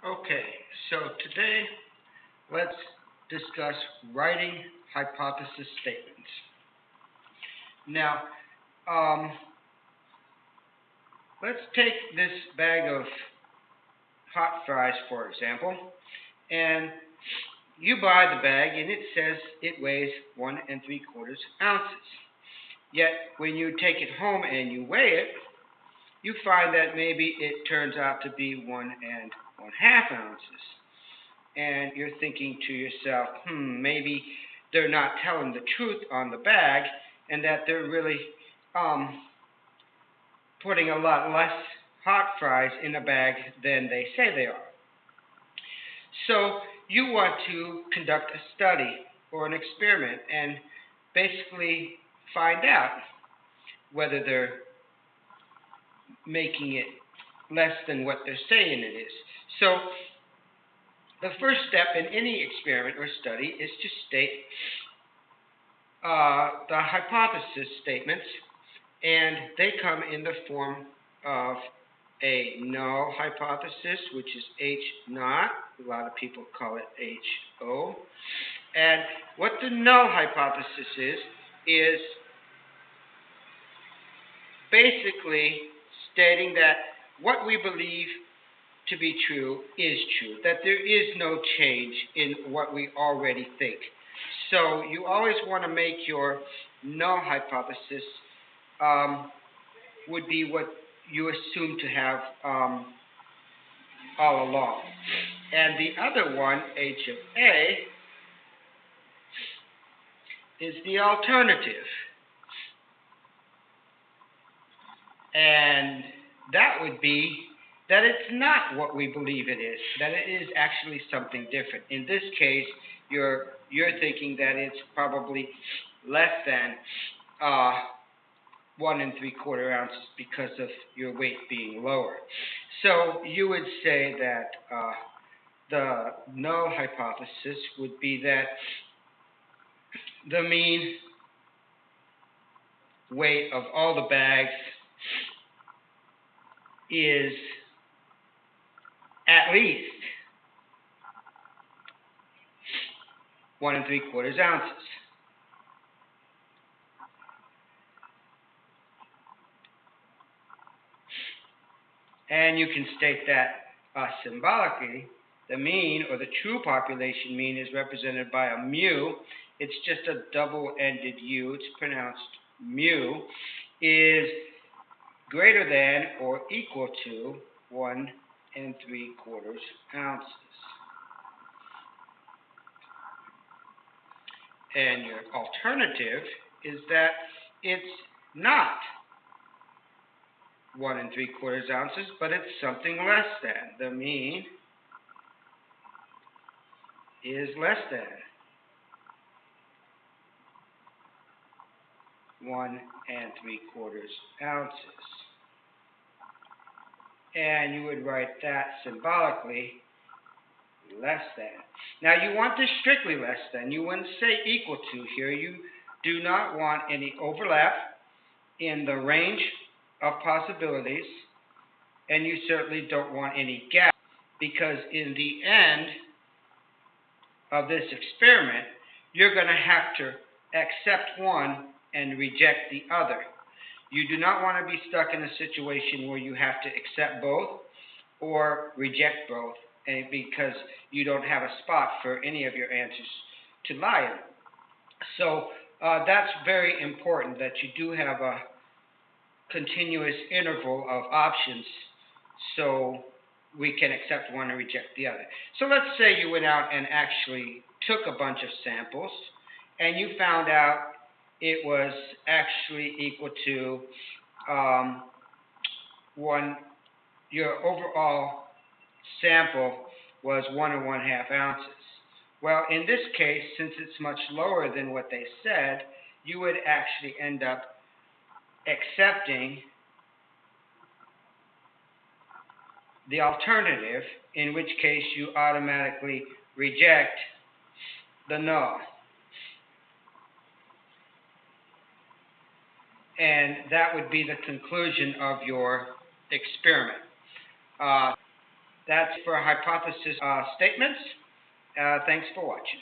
Okay, so today let's discuss writing hypothesis statements. Now, um, let's take this bag of hot fries, for example, and you buy the bag and it says it weighs 1 3/4 ounces. Yet, when you take it home and you weigh it, you find that maybe it turns out to be 1 1/2 ounces. And you're thinking to yourself, maybe they're not telling the truth on the bag, and that they're really putting a lot less hot fries in a bag than they say they are. So you want to conduct a study or an experiment and basically find out whether they're making it less than what they're saying it is. So the first step in any experiment or study is to state the hypothesis statements, and they come in the form of a null hypothesis, which is H naught. A lot of people call it HO. And what the null hypothesis is basically stating that what we believe to be true is true, that there is no change in what we already think. So you always want to make your null hypothesis would be what you assume to have all along. And the other one, H of A, is the alternative. And that would be that it's not what we believe it is, that it is actually something different. In this case, you're thinking that it's probably less than 1 3/4 ounces because of your weight being lower. So you would say that the null hypothesis would be that the mean weight of all the bags is at least 1 3/4 ounces. And you can state that symbolically, the mean, or the true population mean, is represented by a mu. It's just a double-ended U. It's pronounced mu, is greater than or equal to 1 3/4 ounces. And your alternative is that it's not 1 3/4 ounces, but it's something less than. The mean is less than 1 3/4 ounces. And you would write that symbolically, less than. Now you want this strictly less than. You wouldn't say equal to here. You do not want any overlap in the range of possibilities, and you certainly don't want any gap, because in the end of this experiment, you're going to have to accept one and reject the other. You do not want to be stuck in a situation where you have to accept both or reject both, because you don't have a spot for any of your answers to lie in. So that's very important, that you do have a continuous interval of options so we can accept one and reject the other. So let's say you went out and actually took a bunch of samples and you found out it was actually equal to your overall sample was 1 1/2 ounces. Well, in this case, since it's much lower than what they said, you would actually end up accepting the alternative, in which case you automatically reject the null. And that would be the conclusion of your experiment. That's for hypothesis statements. Thanks for watching.